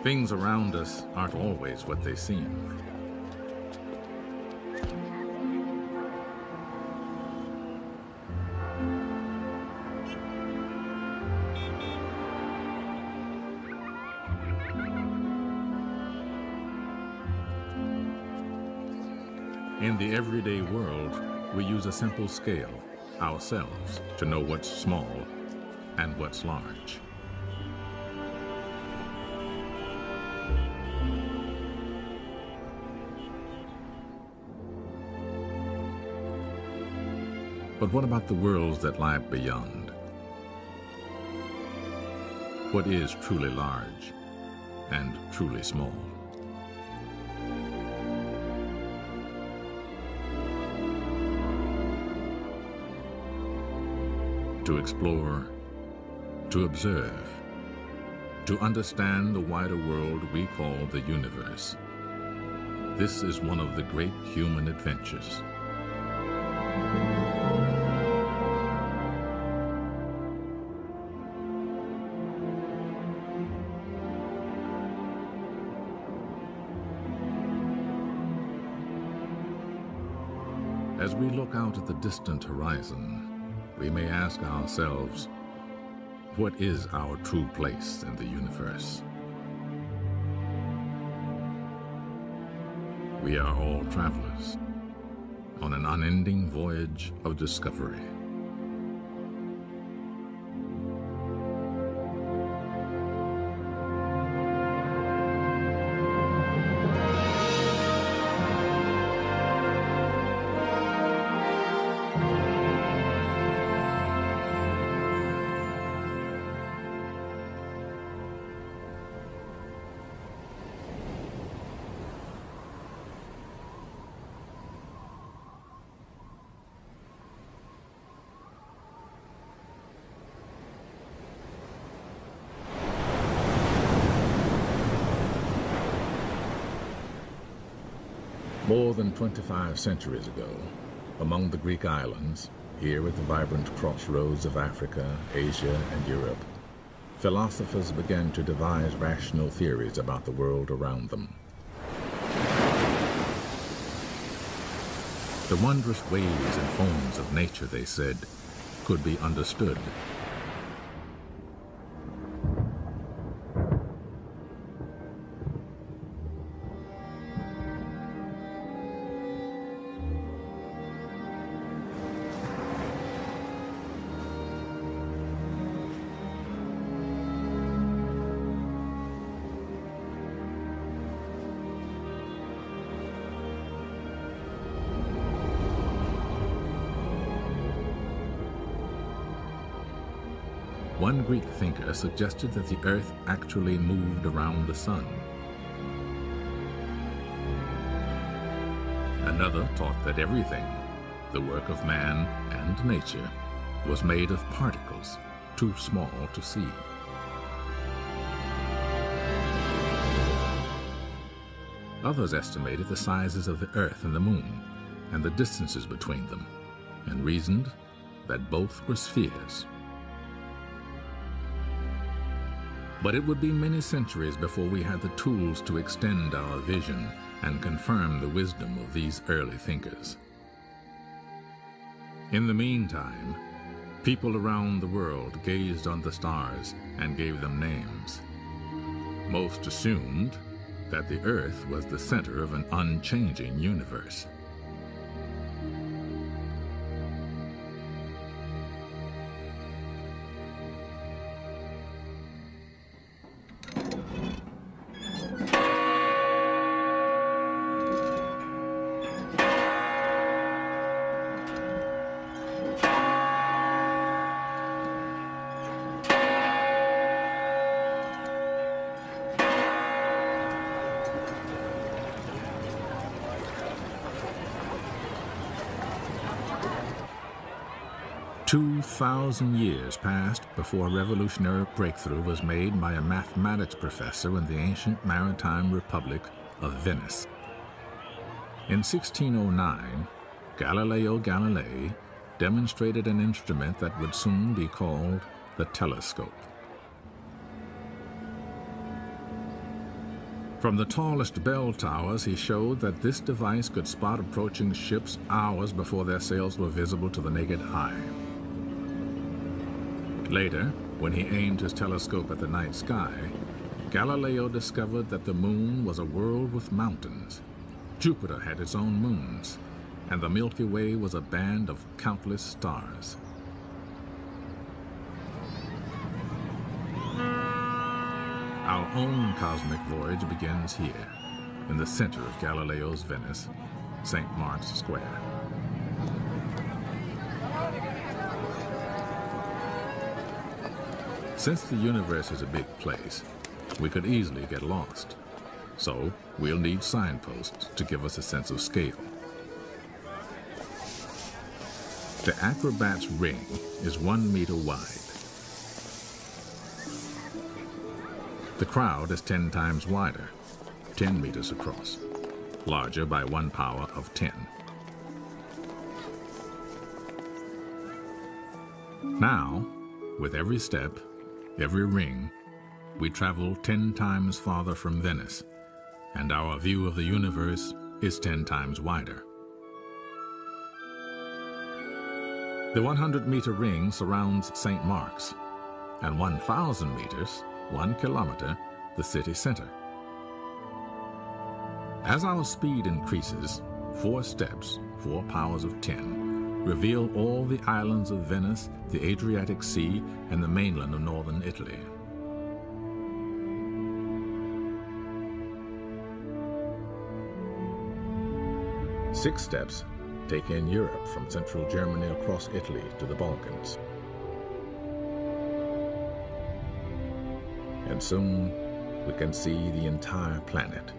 Things around us aren't always what they seem. In the everyday world, we use a simple scale, ourselves, to know what's small and what's large. But what about the worlds that lie beyond? What is truly large and truly small? To explore, to observe, to understand the wider world we call the universe. This is one of the great human adventures. As we look out at the distant horizon, we may ask ourselves, what is our true place in the universe? We are all travelers on an unending voyage of discovery. More than 25 centuries ago, among the Greek islands, here at the vibrant crossroads of Africa, Asia, and Europe, philosophers began to devise rational theories about the world around them. The wondrous waves and forms of nature, they said, could be understood. One Greek thinker suggested that the Earth actually moved around the sun. Another taught that everything, the work of man and nature, was made of particles too small to see. Others estimated the sizes of the Earth and the Moon and the distances between them, and reasoned that both were spheres. But it would be many centuries before we had the tools to extend our vision and confirm the wisdom of these early thinkers. In the meantime, people around the world gazed on the stars and gave them names. Most assumed that the Earth was the center of an unchanging universe. "2,000 years passed before a revolutionary breakthrough was made by a mathematics professor in the ancient maritime republic of Venice. In 1609, Galileo Galilei demonstrated an instrument that would soon be called the telescope. From the tallest bell towers, he showed that this device could spot approaching ships hours before their sails were visible to the naked eye. Later, when he aimed his telescope at the night sky, Galileo discovered that the moon was a world with mountains. Jupiter had its own moons, and the Milky Way was a band of countless stars. Our own cosmic voyage begins here, in the center of Galileo's Venice, St. Mark's Square. Since the universe is a big place, we could easily get lost. So we'll need signposts to give us a sense of scale. The acrobat's ring is 1 meter wide. The crowd is 10 times wider, 10 meters across, larger by 1 power of 10. Now, with every step, every ring, we travel 10 times farther from Venice, and our view of the universe is 10 times wider. The 100-meter ring surrounds St. Mark's, and 1,000 meters, 1 kilometer, the city center. As our speed increases, 4 steps, 4 powers of 10, reveal all the islands of Venice, the Adriatic Sea, and the mainland of northern Italy. Six steps take in Europe from central Germany across Italy to the Balkans. And soon we can see the entire planet,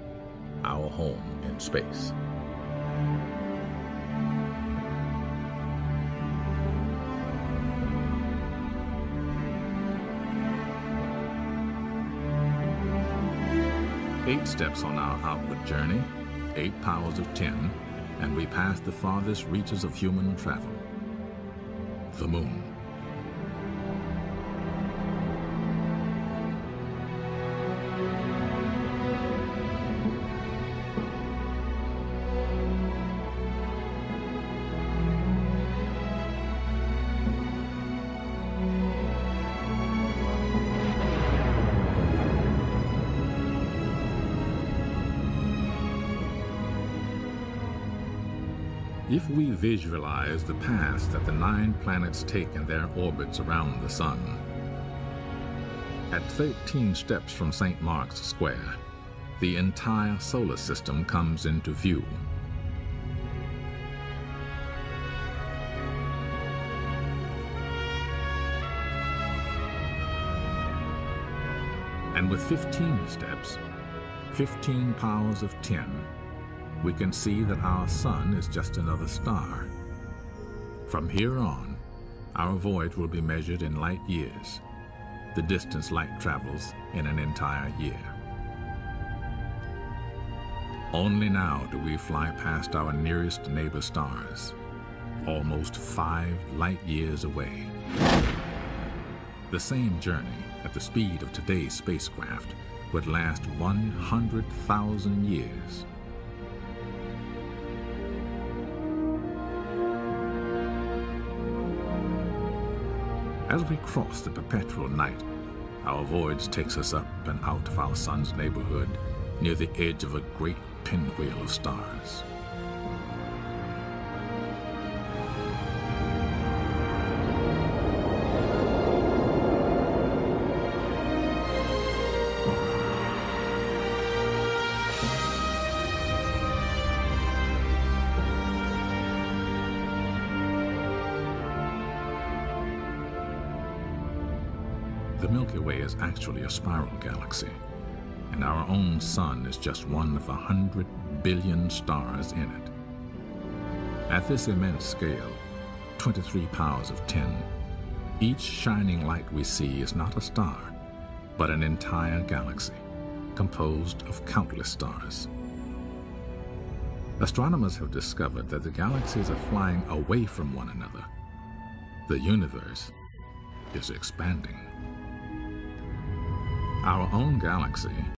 our home in space. Eight steps on our outward journey, 8 powers of 10, and we pass the farthest reaches of human travel, the moon. If we visualize the paths that the 9 planets take in their orbits around the sun, at 13 steps from St. Mark's Square, the entire solar system comes into view. And with 15 steps, 15 powers of 10, we can see that our sun is just another star. From here on, our voyage will be measured in light years, the distance light travels in an entire year. Only now do we fly past our nearest neighbor stars, almost 5 light years away. The same journey at the speed of today's spacecraft would last 100,000 years. As we cross the perpetual night, our voyage takes us up and out of our sun's neighborhood near the edge of a great pinwheel of stars. The Milky Way is actually a spiral galaxy, and our own sun is just one of 100 billion stars in it. At this immense scale, 23 powers of 10, each shining light we see is not a star, but an entire galaxy, composed of countless stars. Astronomers have discovered that the galaxies are flying away from one another. The universe is expanding. Our own galaxy